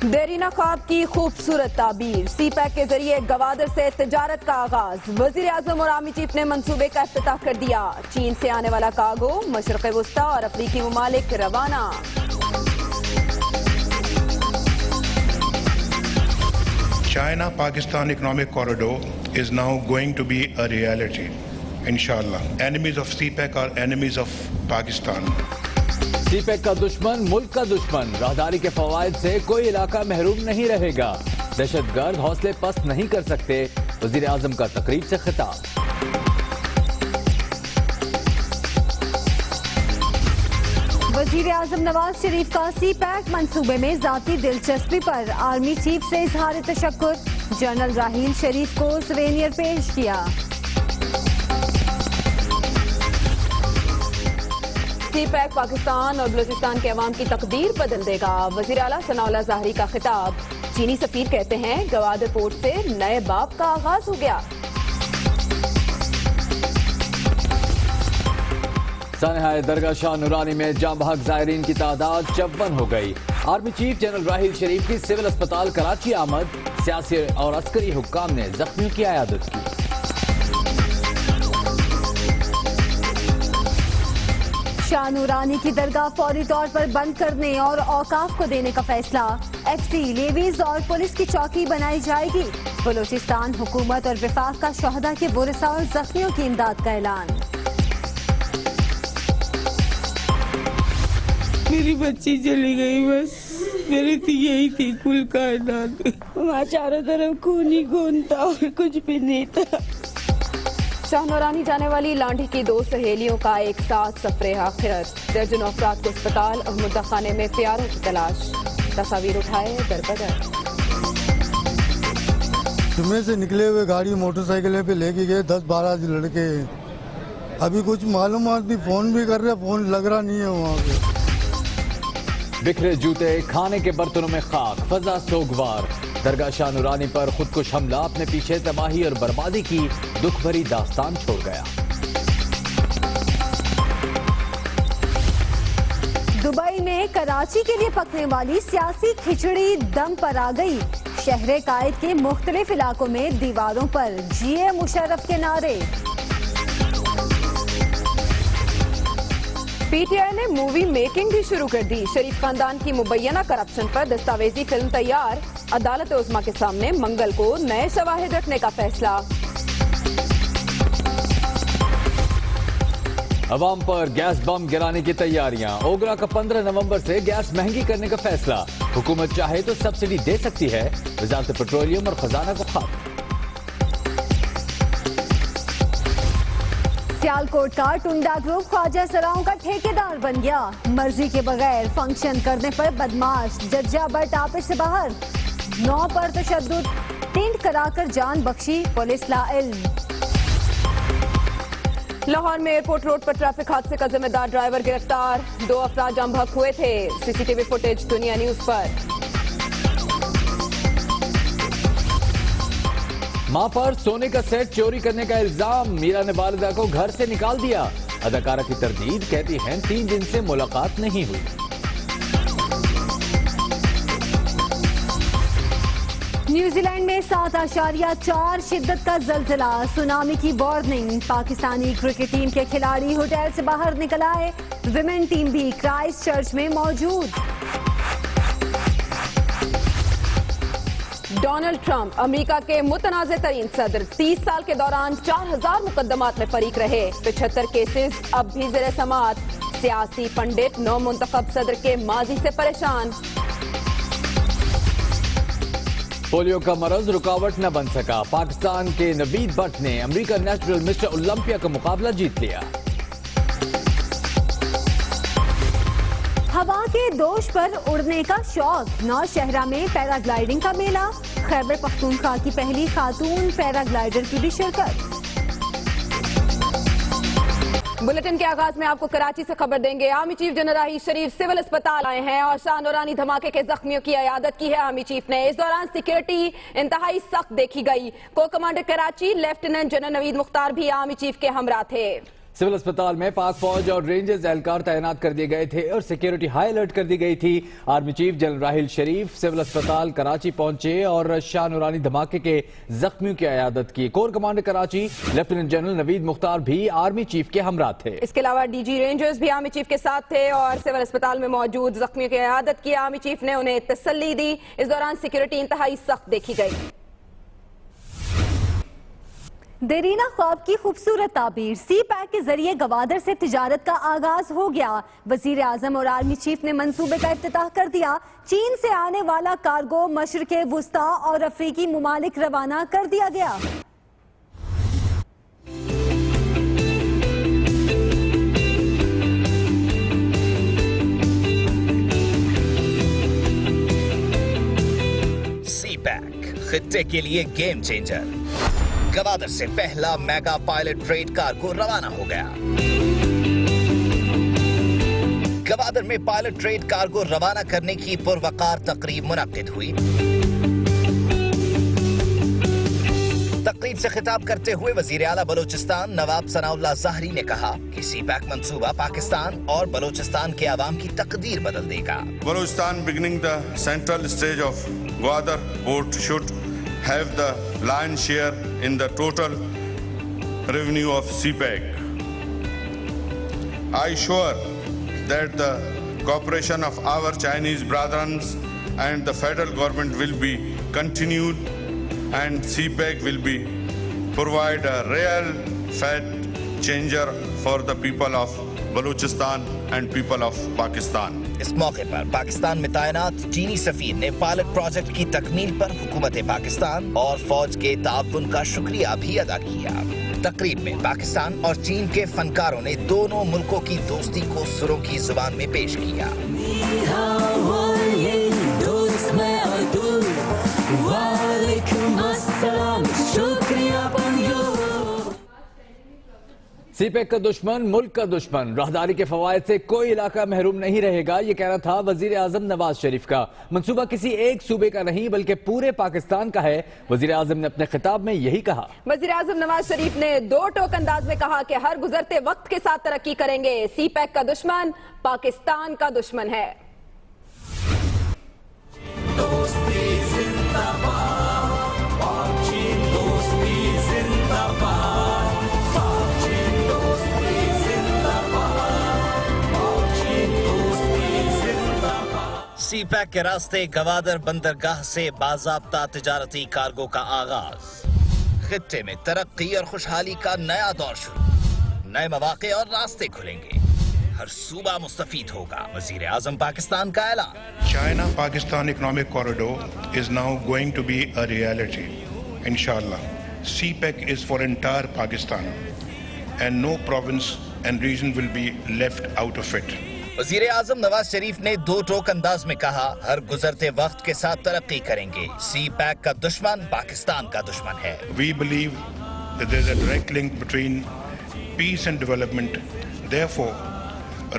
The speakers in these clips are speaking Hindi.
देरीना ख्वाब की खूबसूरत ताबीर, सी पैक के जरिए गवादर से तिजारत का आगाज। वजीर आजम और आर्मी चीफ ने मंसूबे का इफ्तिताह कर दिया। चीन से आने वाला कार्गो मशरक़ वस्ता और अफ्रीकी ममालिक रवाना। China Pakistan economic corridor is now going to be a reality, inshallah. Enemies of CPEC are enemies of Pakistan. CPEC का दुश्मन मुल्क का दुश्मन। राहदारी के फवायद से कोई इलाका महरूम नहीं रहेगा। दहशतगर्द हौसले पस्त नहीं कर सकते। वजीर आजम का तकरीब से खिताब। वजीर आजम नवाज शरीफ का सी पैक मंसूबे में जाती दिलचस्पी पर आर्मी चीफ से इजहार तशक्कुर। जनरल राहील शरीफ को सुवेनियर पेश किया। सी पैक पाकिस्तान और बलूचिस्तान के अवाम की तकदीर बदल देगा। वजीर आला सनाउल्लाह ज़ाहरी का खिताब। चीनी सफीर कहते हैं गवादर पोर्ट से नए बाब का आगाज हो गया। सानहाए दरगाह शाह नूरानी में जाम बहक ज़ायरीन की तादाद 54 हो गई। आर्मी चीफ जनरल राहील शरीफ की सिविल अस्पताल कराची आमद। सियासी और अस्करी हुक्काम ने जख्मियों की अयादत की। शाह नूरानी की दरगाह फौरी तौर पर बंद करने और औकाफ को देने का फैसला। एफसी, लेवीज और पुलिस की चौकी बनाई जाएगी। बलूचिस्तान हुकूमत और विफाक का शहदा के बुरसा और जख्मियों की इमदाद का ऐलान। मेरी बच्ची चली गई, बस मेरी तो यही थी कुल कायनात। वहाँ चारों तरफ खून ही खून था और कुछ भी नहीं था। शाह नूरानी जाने वाली लांढी की दो सहेलियों का एक साथ सफरे आखिरत। दर्जनों अफराद को अस्पताल और मुर्दा खाने में प्यारों की तलाश। तस्वीर उठाए दरबदर। जुम्मे से निकले हुए गाड़ी मोटरसाइकिल पे लेके गए 10-12 लड़के। अभी कुछ मालूमात नहीं, फोन भी कर रहे, फोन लग रहा नहीं है वहाँ पे। बिखरे जूते, खाने के बर्तनों में खाक, फजा सोगवार। दरगाह शाह नूरानी पर खुदकुश हमला अपने पीछे तबाही और बर्बादी की दुख भरी दास्तान छोड़ गया। दुबई में कराची के लिए पकने वाली सियासी खिचड़ी दम पर आ गई। शहर कायद के मुख्तलिफ इलाकों में दीवारों पर जीए मुशर्रफ के नारे। पीटीआई ने मूवी मेकिंग भी शुरू कर दी। शरीफ खानदान की मुबैना करप्शन पर दस्तावेजी फिल्म तैयार। अदालत उज़्मा के सामने मंगल को नए शवाहिद रखने का फैसला। अवाम पर गैस बम गिराने की तैयारियां। ओगरा का 15 नवंबर से गैस महंगी करने का फैसला। हुकूमत चाहे तो सब्सिडी दे सकती है। वजारत पेट्रोलियम और खजाना को खाक। सियालकोट का टुंडा ग्रुप ख्वाजा सराओं का ठेकेदार बन गया। मर्जी के बगैर फंक्शन करने पर बदमाश जज्जा बट आपस से बाहर। 9 पर तशद्दुद, टेंट कराकर जान बख्शी, पुलिस लाइल्म। लाहौर में एयरपोर्ट रोड पर ट्रैफिक हादसे का जिम्मेदार ड्राइवर गिरफ्तार। 2 अफराद जाम बहक हुए थे। सीसीटीवी फुटेज दुनिया न्यूज पर। मां पर सोने का सेट चोरी करने का इल्जाम। मीरा ने वालिदा को घर से निकाल दिया। अदाकारा की तरदीद, कहती हैं 3 दिन से मुलाकात नहीं हुई। न्यूजीलैंड में 7.4 शिद्दत का जलजिला। सुनामी की वार्निंग। पाकिस्तानी क्रिकेट टीम के खिलाड़ी होटल से बाहर निकल आए। विमेन टीम भी क्राइस्ट चर्च में मौजूद। डोनाल्ड ट्रंप अमेरिका के मुतनाज़ तरीन सदर। 30 साल के दौरान 4000 मुकदमात में फरीक रहे। 75 केसेस अब भी ज़ेरे समाअत। सियासी पंडित नौ मुंतखब सदर के माजी से परेशान। पोलियो का मरज रुकावट न बन सका। पाकिस्तान के नवीद भट्ट ने अमेरिका नेशनल मिस्टर ओलंपिया का मुकाबला जीत लिया। हवा के दोष पर उड़ने का शौक। नौशहरा में पैराग्लाइडिंग का मेला। खैबर पख्तूनख्वा की पहली खातून पैराग्लाइडर की भी शिरकत। बुलेटिन के आगाज में आपको कराची से खबर देंगे। आर्मी चीफ जनरल राहील शरीफ सिविल अस्पताल आए हैं और शाह नूरानी धमाके के जख्मियों की अयादत की है आर्मी चीफ ने। इस दौरान सिक्योरिटी इंतहाई सख्त देखी गई। को commander Karachi lieutenant general Naveed Mukhtar भी आर्मी चीफ के हमरा थे। सिविल अस्पताल में पाक फौज और रेंजर्स एहलकार तैनात कर दिए गए थे और सिक्योरिटी हाई अलर्ट कर दी गई थी। आर्मी चीफ जनरल राहिल शरीफ सिविल अस्पताल कराची पहुंचे और शाह नूरानी धमाके के जख्मियों की इयादत की। Core commander Karachi lieutenant general Naveed Mukhtar भी आर्मी चीफ के हमरा थे। इसके अलावा डीजी रेंजर्स भी आर्मी चीफ के साथ थे और सिविल अस्पताल में मौजूद जख्मियों की इयादत की। आर्मी चीफ ने उन्हें तसल्ली दी। इस दौरान सिक्योरिटी इंतहाई सख्त देखी गई। देरीना ख्वाब की खूबसूरत ताबीर, सी पैक के जरिए गवादर से तिजारत का आगाज हो गया। वजीर आजम और आर्मी चीफ ने मंसूबे का इफ्तिताह कर दिया। चीन से आने वाला कार्गो मशरिक़ वुस्ता और अफ्रीकी मुमालिक रवाना कर दिया गया। सी पैक खित्ते के लिए गेम चेंजर। गवादर से पहला मेगा पायलट ट्रेड कार्गो रवाना हो गया। गवादर में पायलट ट्रेड कार्गो रवाना करने की पुरवकार तकरीब मुनक्किद हुई। तकरीब से खिताब करते हुए वजीर आला बलोचिस्तान नवाब सनाउल्लाह ज़ाहरी ने कहा कि सी पैक मंसूबा पाकिस्तान और बलोचिस्तान के आवाम की तकदीर बदल देगा। Balochistan, beginning the central stage of Gwadar port, should have the lion's share in the total revenue of CPEC. I assure that the cooperation of our Chinese brethren and the federal government will be continued, and CPEC will be provide a real fat changer for the people of Balochistan and people of Pakistan. इस मौके पर पाकिस्तान में तैनात चीनी सफीर ने पायलट प्रोजेक्ट की तकमील पर हुकूमत पाकिस्तान और फौज के ताउन का शुक्रिया भी अदा किया। तकरीब में पाकिस्तान और चीन के फनकारों ने दोनों मुल्कों की दोस्ती को सुरों की जुबान में पेश किया। सीपैक का दुश्मन मुल्क का दुश्मन, राहदारी के फवायद से कोई इलाका महरूम नहीं रहेगा, ये कहना था वजीर आजम नवाज शरीफ का। मंसूबा किसी एक सूबे का नहीं बल्कि पूरे पाकिस्तान का है। वजीर आजम ने अपने खिताब में यही कहा। वजीर आजम नवाज शरीफ ने दो टोक अंदाज में कहा कि हर गुजरते वक्त के साथ तरक्की करेंगे। सीपैक का दुश्मन पाकिस्तान का दुश्मन है। सी पैक के रास्ते गवादर बंदरगाह से बाज़ाब्ता तिजारती कार्गो का आगाज। खित्ते में तरक्की और खुशहाली का नया दौर शुरू। नए मौके और रास्ते खुलेंगे। हर सूबा मुस्तफीद होगा। वजीर आजम पाकिस्तान का ऐलान। China Pakistan economic corridor is now going to be a reality, inshallah. CPEC is for entire Pakistan and no province and region will be left out of it. वजीर आजम नवाज शरीफ ने दो टोक अंदाज में कहा, हर गुजरते वक्त के साथ तरक्की करेंगे। सी पैक का दुश्मन पाकिस्तान का दुश्मन है। We believe that there is a direct link between peace and development. Therefore,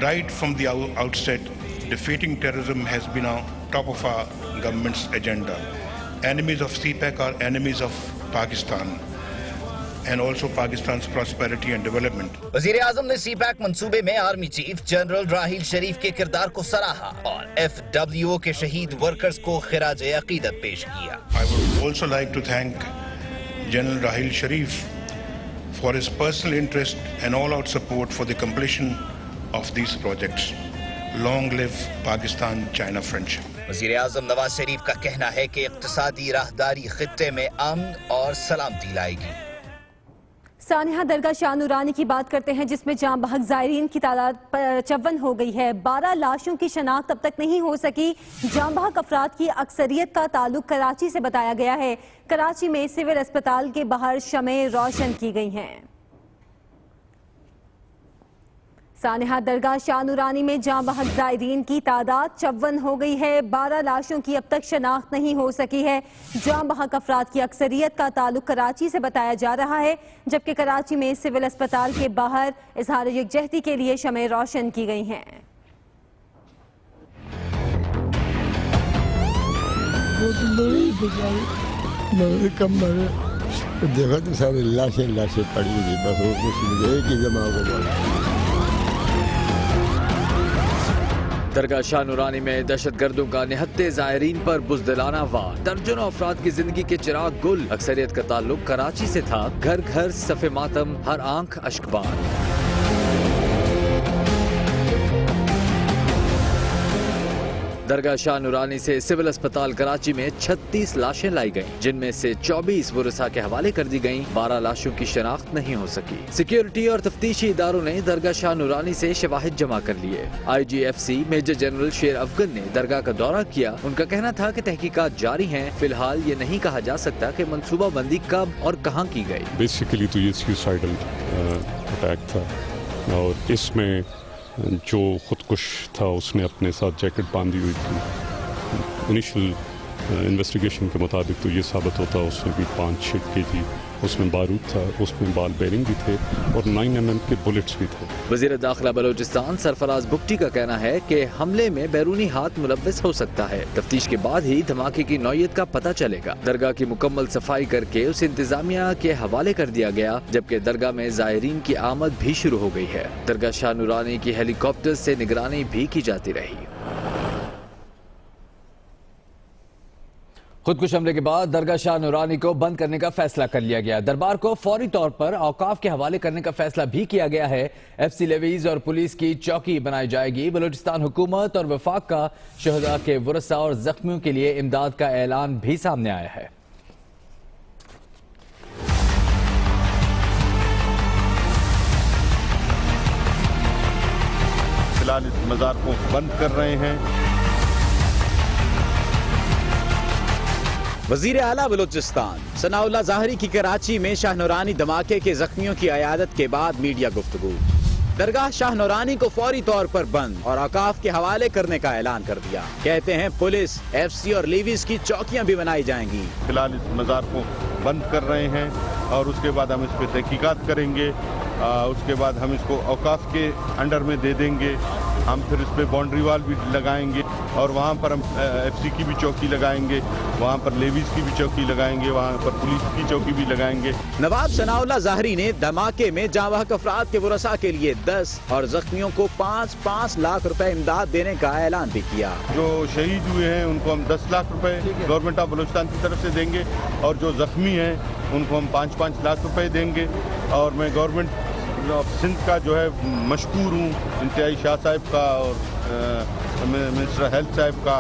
right from the outset, defeating terrorism has been on top of our government's agenda. Enemies of CPEC are enemies of Pakistan and also Pakistan's prosperity and development. वजीर आजम ने सी पैक मंसूबे में army chief general Raheel Sharif के किरदार को सराहा और FWO के शहीद वर्कर्स को खिराज अकीदत पेश किया। I would also like to thank General Rahil Sharif for his personal interest and all-out support for the completion of these projects. Long live Pakistan-China friendship. वजीर आजम नवाज शरीफ का कहना है कि इक्तिसादी राहदारी खित्ते में अमन और सलामती लाएगी। सानिहा दरगाह शाह नूरानी की बात करते हैं, जिसमें जाम बहक ज़ायरीन की तादाद 54 हो गई है। 12 लाशों की शनाख्त अब तक नहीं हो सकी। जाम बहक अफराद की अक्सरियत का ताल्लुक कराची से बताया गया है। कराची में सिविल अस्पताल के बाहर शमें रोशन की गई हैं। सानिहा दरगाह शाह नूरानी में जाम बहक ज़ायरीन की तादाद 54 हो गई है। 12 लाशों की अब तक शनाख्त नहीं हो सकी है। जाम बहक अफराद की अक्सरियत का ताल्लुक कराची से बताया जा रहा है, जबकि कराची में सिविल अस्पताल के बाहर इजहार यकजहती के लिए शमें रोशन की गई हैं। वो तो बड़ी बेचारी, बड़ी कम कुछ देखो तो सारी लाशें पड़ी हुई बस वो कुछ नहीं एक ही जमा हो दरगाह शाह नूरानी में दहशतगर्दों का निहत्ते ज़ायरीन पर बुज़दिलाना वार। दर्जनों अफराद की जिंदगी के चिराग गुल। अक्सरियत का ताल्लुक कराची से था। घर घर सफ़े मातम, हर आंख अश्कबार। दरगाह शाह नूरानी से सिविल अस्पताल कराची में 36 लाशें लाई गईं, जिनमें से 24 वुरसा के हवाले कर दी गईं। 12 लाशों की शनाख्त नहीं हो सकी। सिक्योरिटी और तफ्तीशी इदारों ने दरगाह शाह नूरानी से शवाहिद जमा कर लिए। IGFC मेजर जनरल शेर अफगन ने दरगाह का दौरा किया। उनका कहना था कि तहकीकात जारी हैं। फिलहाल ये नहीं कहा जा सकता कि मंसूबा बंदी कब और कहाँ की गई। बेसिकली तो ये सुसाइडल अटैक था और इसमें जो खुदकुश था उसने अपने साथ जैकेट बांधी हुई थी। इनिशियल इन्वेस्टिगेशन के मुताबिक तो ये साबित होता उसमें भी 5-6 kg उसमें बारूद था, उसमें बाल बेरिंग भी थे और 9 mm के बुलेट्स भी थे। वज़ीर दाखिला बलोचिस्तान सरफराज बुगटी का कहना है कि हमले में बैरूनी हाथ मुलव्वस हो सकता है। तफ्तीश के बाद ही धमाके की नौयत का पता चलेगा। दरगाह की मुकम्मल सफाई करके उसे इंतजामिया के हवाले कर दिया गया, जबकि दरगाह में ज़ायरीन की आमद भी शुरू हो गई है। दरगाह शाह नूरानी की हेलीकॉप्टर से निगरानी भी की जाती रही। खुदकुश हमले के बाद दरगाह शाह नूरानी को बंद करने का फैसला कर लिया गया। दरबार को फौरी तौर पर औकाफ के हवाले करने का फैसला भी किया गया है। FC लेवीज और पुलिस की चौकी बनाई जाएगी। बलूचिस्तान हुकूमत और वफाक का शहदा के वुरसा और जख्मियों के लिए इमदाद का ऐलान भी सामने आया है। फिलहाल इस मज़ार को बंद कर रहे हैं। वजीर आला बलूचिस्तान सनाउल्लाह ज़ाहरी की कराची में शाह नूरानी धमाके के जख्मियों की अयादत के बाद मीडिया गुफ्तगू। दरगाह शाह नूरानी को फौरी तौर पर बंद और औकाफ के हवाले करने का ऐलान कर दिया। कहते हैं पुलिस, FC और लेवीज की चौकियां भी बनाई जाएंगी। फिलहाल इस मज़ार को बंद कर रहे हैं और उसके बाद हम इस पर तहकीकात करेंगे। उसके बाद हम इसको औकाफ के अंडर में दे देंगे। हम फिर इस पर बाउंड्री वाल भी लगाएंगे और वहाँ पर हम FC की भी चौकी लगाएंगे, वहाँ पर लेवीज की भी चौकी लगाएंगे, वहाँ पर पुलिस की चौकी भी लगाएंगे। नवाब सनाउल्लाह ज़ाहरी ने धमाके में जाँ बहक अफराद के वुरसा के लिए 10 और जख्मियों को 5-5 लाख रुपए इमदाद देने का ऐलान भी किया। जो शहीद हुए हैं उनको हम 10 लाख रुपए गवर्नमेंट ऑफ बलूचिस्तान की तरफ से देंगे और जो जख्मी हैं उनको हम 5-5 लाख रुपए देंगे। और मैं गवर्नमेंट ऑफ सिंध का जो है मशकूर हूँ, इंतहाई शाह साहब का और मिनिस्टर हेल्थ साहब का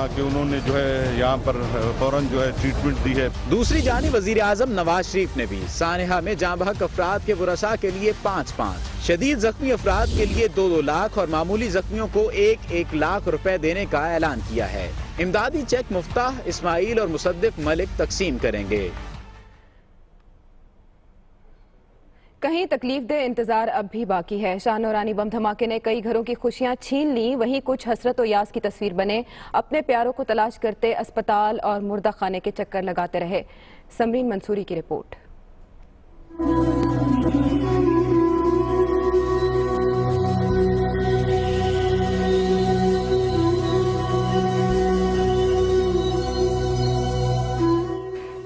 कि उन्होंने जो है यहाँ पर फौरन जो है ट्रीटमेंट दी है। दूसरी जानिब वजीर आजम नवाज शरीफ ने भी सानेहा में जाँ बहक अफराद के वुरसा के लिए 5-5, शदीद जख्मी अफराद के लिए 2-2 लाख और मामूली जख्मियों को 1-1 लाख रुपए देने का ऐलान किया है। इमदादी चेक मुफ्ताह, इस्माइल और मुसद्दिक मलिक तकसीम करेंगे। कहीं तकलीफदेह इंतजार अब भी बाकी है। शाह नूरानी बम धमाके ने कई घरों की खुशियां छीन ली। वहीं कुछ हसरत और यास की तस्वीर बने। अपने प्यारों को तलाश करते अस्पताल और मुर्दा खाने के चक्कर लगाते रहे। समरीन मंसूरी की रिपोर्ट।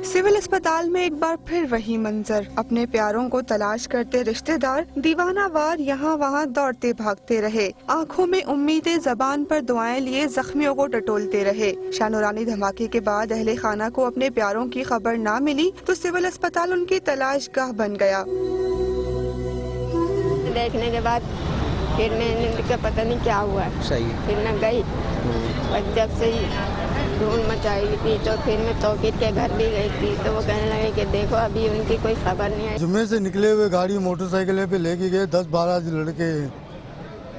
सिविल अस्पताल में एक बार फिर वही मंजर। अपने प्यारों को तलाश करते रिश्तेदार दीवानावार यहाँ वहाँ दौड़ते भागते रहे। आंखों में उम्मीदें, जबान पर दुआएं लिए जख्मियों को टटोलते रहे। शाह नूरानी धमाके के बाद अहले खाना को अपने प्यारों की खबर ना मिली तो सिविल अस्पताल उनकी तलाश गाह बन गया। देखने के बाद फिर मैंने पता नहीं क्या हुआ, सही फिर न गई। जब से धूल मचाई थी तो फिर मैं तौकीर के घर भी गई थी तो वो कहने लगे कि देखो अभी उनकी कोई खबर नहीं है। जुम्मे से निकले हुए गाड़ी मोटरसाइकिल पे लेके गए 10-12 लड़के।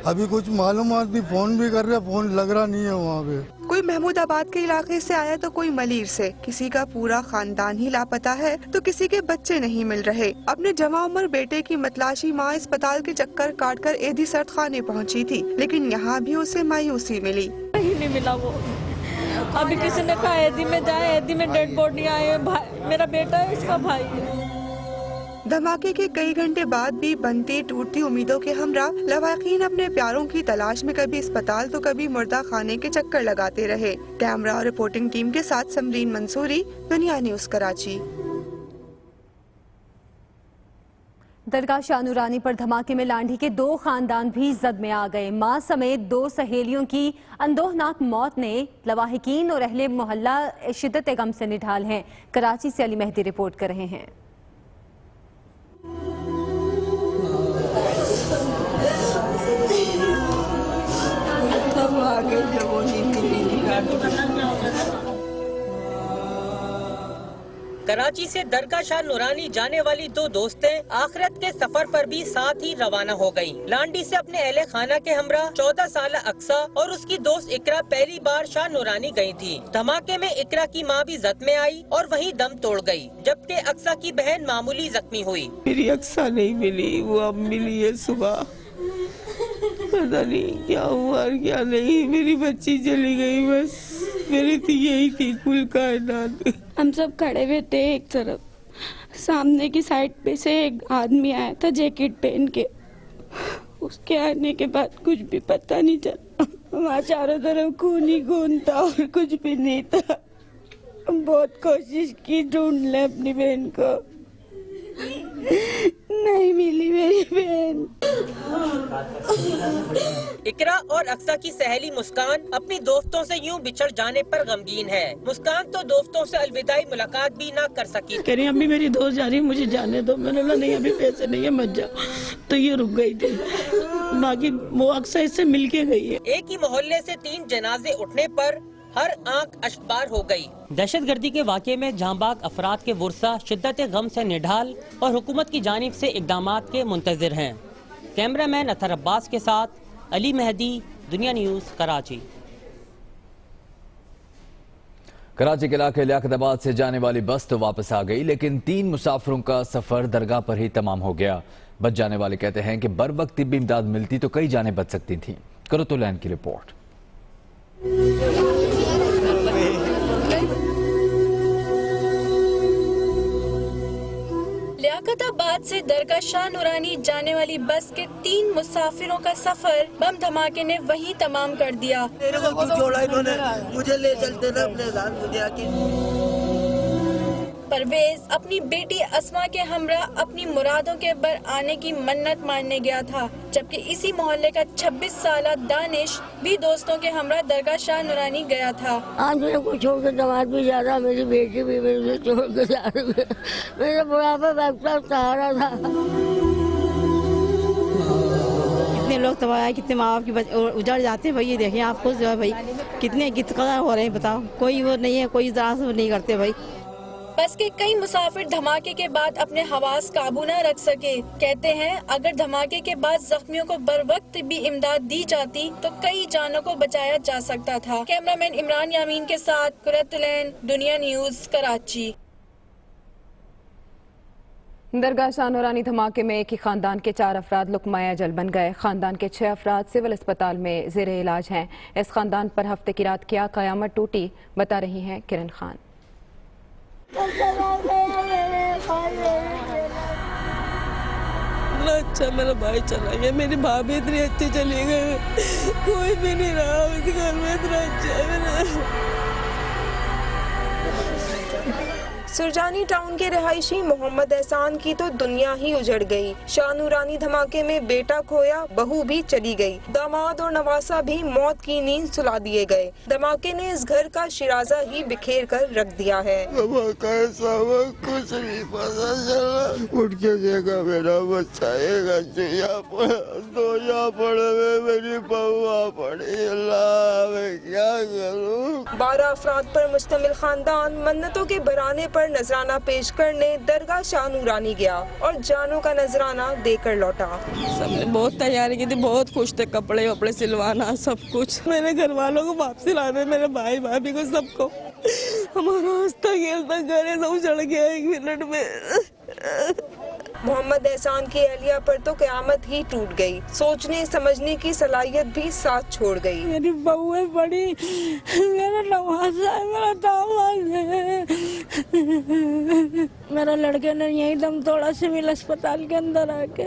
अभी कुछ मालूमात नहीं, फोन भी कर रहे, फोन लग रहा नहीं है वहाँ पे। कोई महमूदाबाद के इलाके से आया तो कोई मलीर से। किसी का पूरा खानदान ही लापता है तो किसी के बच्चे नहीं मिल रहे। अपने जवां उम्र बेटे की मतलाशी माँ अस्पताल के चक्कर काटकर एदी सर्द खाने पहुँची थी, लेकिन यहाँ भी उसे मायूसी मिली। नहीं मिला वो। अभी किसी ने कहा एदी में जाए, एदी में डेड बॉडी आए। मेरा बेटा है, इसका भाई है। धमाके के कई घंटे बाद भी बनती टूटती उम्मीदों के हमरा लवाकीन अपने प्यारों की तलाश में कभी अस्पताल तो कभी मुर्दा खाने के चक्कर लगाते रहे। कैमरा और रिपोर्टिंग टीम के साथ समरीन मंसूरी, दुनिया न्यूज़, कराची। दरगाह शाह नूरानी पर धमाके में लांढी के 2 खानदान भी जद में आ गए। मां समेत 2 सहेलियों की अंदोहनाक मौत ने लवाहिकीन और अहले मोहल्ला शिद्दत गम से निढाल हैं। कराची से अली मेहदी रिपोर्ट कर रहे हैं। कराची से दरगाह शाह नूरानी जाने वाली 2 दोस्तें आखिरत के सफर पर भी साथ ही रवाना हो गयी। लांडी से अपने अहले खाना के हमरा 14 साल अक्सा और उसकी दोस्त इकरा पहली बार शाह नूरानी गई थी। धमाके में इकरा की मां भी जख्म में आई और वहीं दम तोड़ गई, जबकि अक्सा की बहन मामूली जख्मी हुई। मेरी अक्सा नहीं मिली, वो अब मिली है सुबह। पता नहीं क्या हुआ और क्या नहीं, मेरी बच्ची चली गई। बस मेरी थी यही थी कुल कायनात। हम सब खड़े हुए थे एक तरफ, सामने की साइड पे से एक आदमी आया था जैकेट पहन के। उसके आने के बाद कुछ भी पता नहीं चला। वहाँ चारों तरफ खून ही खून था और कुछ भी नहीं था। बहुत कोशिश की ढूंढ ले अपनी बहन को, नहीं मिली मेरी बहन। इकरा और अक्सा की सहेली मुस्कान अपनी दोस्तों से यूं बिछड़ जाने पर गमगीन है। मुस्कान तो दोस्तों से अलविदाई मुलाकात भी ना कर सकी। कह रही अम्मी मेरी दोस्त जा रही है, मुझे जाने दो। मैंने बोला नहीं अभी पैसे नहीं है, मत जा। तो ये रुक गई थी, बाकी वो अक्सा इससे मिल के गई है। एक ही मोहल्ले से 3 जनाजे उठने पर हर आंख अश्कबार हो गई। दहशतगर्दी के वाक़े में जांबाग अफराद के वर्सा शिद्दत गम से निढाल और हुकूमत की जानिब से इक़दामात के मुंतज़िर हैं। कैमरामैन अतर अब्बास के साथ अली मेहदी, दुनिया न्यूज़, कराची। कराची के इलाके लियाकताबाद से जाने वाली बस तो वापस आ गई, लेकिन 3 मुसाफिरों का सफर दरगाह पर ही तमाम हो गया। बच जाने वाले कहते हैं कि बर वक्त तिब्बी इमदाद मिलती तो कई जानें बच सकती थीं। करो तो लैन की रिपोर्ट। लियाकताबाद से दरगाह शाह नूरानी जाने वाली बस के 3 मुसाफिरों का सफर बम धमाके ने वहीं तमाम कर दिया। मेरे को क्यों छोड़ा इन्होंने, मुझे ले चलते ना अपने साथ, मुझे आके। परवेज अपनी बेटी अस्मा के हमरा अपनी मुरादों के बर आने की मन्नत मानने गया था, जबकि इसी मोहल्ले का 26 साला दानिश भी दोस्तों के हमरा दरगाह शाह नूरानी गया था। आज मेरे को छोड़ के दमाद भी जा रहा, मेरी बेटी भी मेरे छोड़ के जा रही है। मेरा बुढ़ापा बैठता सहारा था। कितने लोग तबाह, कितने माँ बाप की उजड़ जाते हैं भाई। ये देखें आप खुद जो है भाई, कितने कितना हो रहे हैं बताओ। कोई वो नहीं है, कोई ज़रा से नहीं करते भाई। बस के कई मुसाफिर धमाके के बाद अपने हवास काबू न रख सके। कहते हैं अगर धमाके के बाद जख्मियों को बर वक्त भी इमदाद दी जाती तो कई जानों को बचाया जा सकता था। कैमरामैन इमरान यामीन के साथ कुरतुलैन, दुनिया न्यूज़, कराची। दरगाह शाह नूरानी धमाके में एक ही खानदान के 4 अफराद लुकमाए अजल बन गए। खानदान के 6 अफराद सिविल अस्पताल में ज़ेरे इलाज हैं। इस खानदान पर हफ्ते की रात क्या कयामत टूटी, बता रही हैं किरण खान। अच्छा मेरा भाई चला गया, मेरी भाभी इतनी अच्छी चली गई, कोई भी नहीं रहा उस घर में इतना अच्छा। सुरजानी टाउन के रहायशी मोहम्मद एहसान की तो दुनिया ही उजड़ गई। शाह नूरानी धमाके में बेटा खोया, बहू भी चली गई, दामाद और नवासा भी मौत की नींद सुला दिए गए। धमाके ने इस घर का शिराजा ही बिखेर कर रख दिया है। कुछ नहीं पता चला, उठ के देखा मेरा बच्चा मेरी बउआ पड़ी। अल्लाह मैं क्या करूं। 12 अफराद पर मुश्तमिल खानदान मन्नतों के बराने पर नजराना पेश करने दरगाह शाह नूरानी गया और जानों का नजराना देकर लौटा। सबने बहुत तैयारी की थी, बहुत खुश थे, कपड़े वपड़े सिलवाना सब कुछ। मेरे घर वालों को वापसी लाने, मेरे भाई भाभी को सबको। हमारा हंसता खेलता घर है सब उजड़ गया 1 मिनट में। मोहम्मद एहसान की अहलिया पर तो क़यामत ही टूट गई। सोचने समझने की सलाहियत भी साथ छोड़ गई। मेरी बहू है बड़ी, मेरा नवासा है, मेरा दामाद है। मेरा लड़के ने यही दम तोड़ा सिविल अस्पताल के अंदर आके।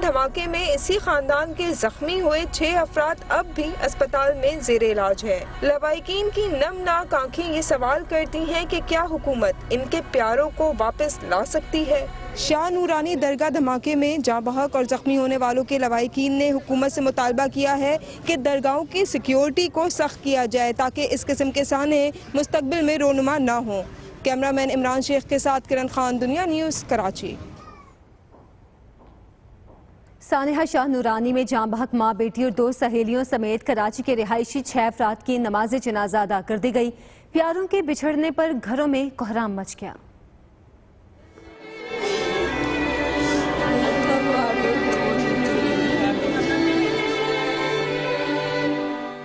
धमाके में इसी खानदान के जख्मी हुए 6 अफराद अब भी अस्पताल में ज़ेरे इलाज है। लवाहिकीन की नमनाक आँखें ये सवाल करती हैं कि क्या हुकूमत इनके प्यारों को वापस ला सकती है। शाह नूरानी दरगाह धमाके में जाँ बहक और जख्मी होने वालों के लवाहिकीन ने हुकूमत से मुतालबा किया है कि दरगाहों की सिक्योरिटी को सख्त किया जाए ताकि इस किस्म के साने मुस्तकबिल में रोनुमा ना हो। कैमरामैन इमरान शेख के साथ किरण खान, दुनिया न्यूज़, कराची। सानिहा शाह नूरानी में जाँ बहक माँ, बेटी और 2 सहेलियों समेत कराची के रिहायशी 6 अफराद की नमाज जनाजा अदा कर दी गई। प्यारों के बिछड़ने पर घरों में कोहराम मच गया।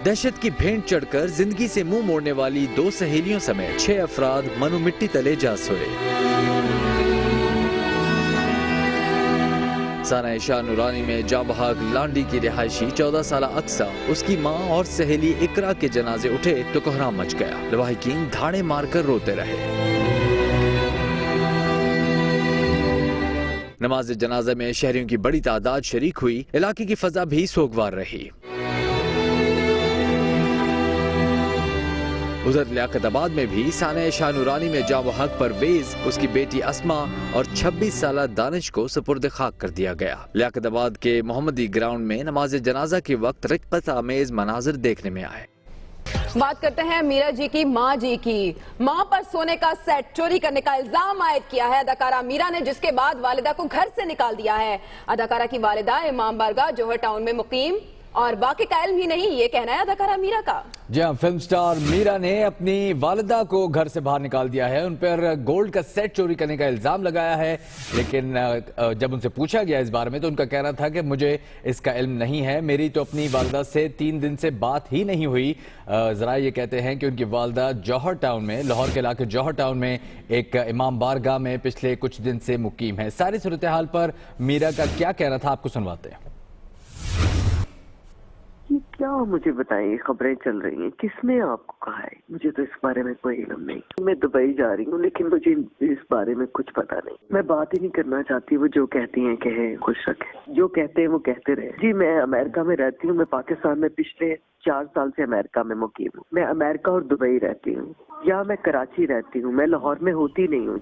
दहशत की भेंट चढ़कर जिंदगी से मुंह मोड़ने वाली 2 सहेलियों समेत 6 अफराद मनु मिट्टी तले जा सोए। सानिहा शाह नूरानी में जाँ बहक लांडी की रिहायशी 14 साल अक्सा, उसकी मां और सहेली इकरा के जनाजे उठे तो कोहराम मच गया। लवाहिकीन धाड़े मारकर रोते रहे। नमाज जनाजा में शहरियों की बड़ी तादाद शरीक हुई। इलाके की फजा भी सोगवार रही। उधर लियाकताबाद में भी सानिहा शाह नूरानी में जाँ बहक परवेज, उसकी बेटी अस्मा और 26 साल दानिश को सुपुर्द खाक कर दिया गया। लियाकताबाद के मोहम्मदी ग्राउंड में नमाज जनाजा के वक्त रिक्कत आमेज मनाजिर देखने में आए। बात करते हैं मीरा जी की मां जी की। मां पर सोने का सेट चोरी करने का इल्जाम आयद किया है अदाकारा मीरा ने, जिसके बाद वालिदा को घर से निकाल दिया है। अदाकारा की वालिदा इमाम बारगाह जौहर टाउन में मुकीम और बाकी का इल्म ही नहीं, ये कहना है अदाकारा मीरा का। जी हाँ, फिल्म स्टार मीरा ने अपनी वालिदा को घर से बाहर निकाल दिया है। उन पर गोल्ड का सेट चोरी करने का इल्जाम लगाया है, लेकिन जब उनसे पूछा गया इस बारे में तो उनका कहना था कि मुझे इसका इल्म नहीं है। मेरी तो अपनी वालिदा से 3 दिन से बात ही नहीं हुई। जरा ये कहते हैं कि उनकी वालिदा जौहर टाउन में, लाहौर के इलाके जौहर टाउन में एक इमाम बारगाह में पिछले कुछ दिन से मुकीम है। सारी सूरत हाल पर मीरा का क्या कहना था, आपको सुनवाते हैं। क्या मुझे बताएं, खबरें चल रही हैं, किसने आपको कहा है? मुझे तो इस बारे में कोई इल्म नहीं। मैं दुबई जा रही हूँ लेकिन मुझे इस बारे में कुछ पता नहीं। मैं बात ही नहीं करना चाहती। वो जो कहती हैं कहे, खुश रखे। जो कहते हैं वो कहते रहे। जी, मैं अमेरिका में रहती हूँ। मैं पाकिस्तान में पिछले 4 साल से अमेरिका में मुकीम हूँ। मैं अमेरिका और दुबई रहती हूँ। यहाँ मैं कराची रहती हूँ। मैं लाहौर में होती नहीं हूँ।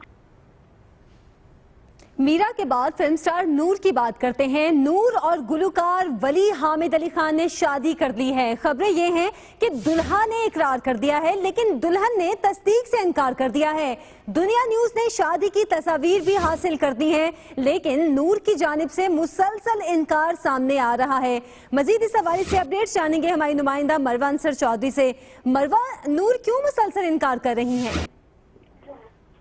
मीरा के बाद फिल्म स्टार नूर की बात करते हैं। नूर और गुलकार वली हामिद अली खान ने शादी कर ली है। खबरें ये हैं कि दुल्हा ने इकरार कर दिया है, लेकिन दुल्हन ने तस्दीक से इनकार कर दिया है। दुनिया न्यूज ने शादी की तस्वीर भी हासिल कर दी है, लेकिन नूर की जानिब से मुसलसल इनकार सामने आ रहा है। मजीद इस हवाले से अपडेट जानेंगे हमारी नुमाइंदा मरवा अंसर चौधरी से। मरवा, नूर क्यों मुसलसल इनकार कर रही हैं?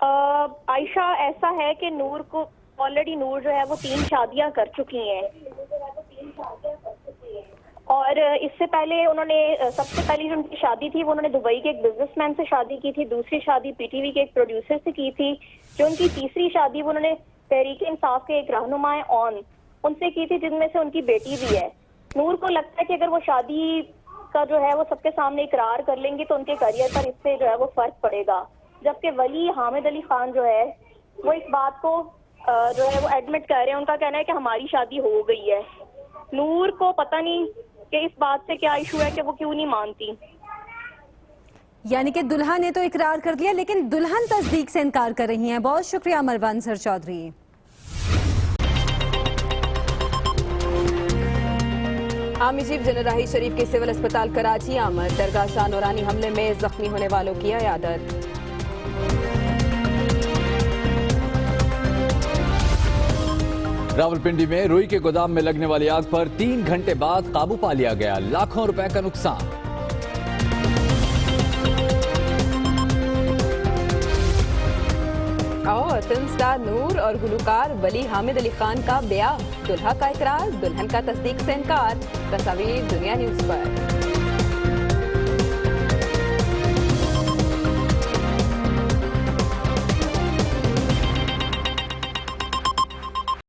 आयशा, ऐसा है कि नूर को ऑलरेडी नूर जो है वो 3 शादियां कर चुकी हैं और इससे पहले उन्होंने सबसे पहली जो उनकी शादी थी वो उन्होंने दुबई के एक बिजनेसमैन से शादी की थी। दूसरी शादी पीटीवी के एक प्रोड्यूसर से की थी। जो उनकी तीसरी शादी वो उन्होंने तहरीक इंसाफ के एक रहनुमा ऑन उनसे की थी, जिनमें से उनकी बेटी भी है। नूर को लगता है कि अगर वो शादी का जो है वो सबके सामने इकरार कर लेंगी तो उनके करियर पर इससे जो है वो फर्क पड़ेगा। जबकि वली हामिद अली खान जो है वो इस बात को जो है वो एडमिट कर रहे हैं। उनका कहना है कि हमारी शादी हो गई है। नूर को पता नहीं कि इस बात से क्या इशू है कि वो क्यों नहीं मानती। यानी कि दुल्हा ने तो इकरार कर दिया, लेकिन दुल्हन तस्दीक से इनकार कर रही हैं। बहुत शुक्रिया Marwa Ansar Chaudhry. Army chief general Raheel Sharif के सिविल अस्पताल कराची आमद। दरगाह शाह नूरानी हमले में जख्मी होने वालों की इयादत। रावलपिंडी में रुई के गोदाम में लगने वाली आग पर 3 घंटे बाद काबू पा लिया गया। लाखों रुपए का नुकसान। और फिल्म स्टार नूर और गुलकार वली हामिद अली खान का ब्याह, दुल्हा का इकरार, दुल्हन का तस्दीक से इनकार। तस्वीर दुनिया न्यूज पर।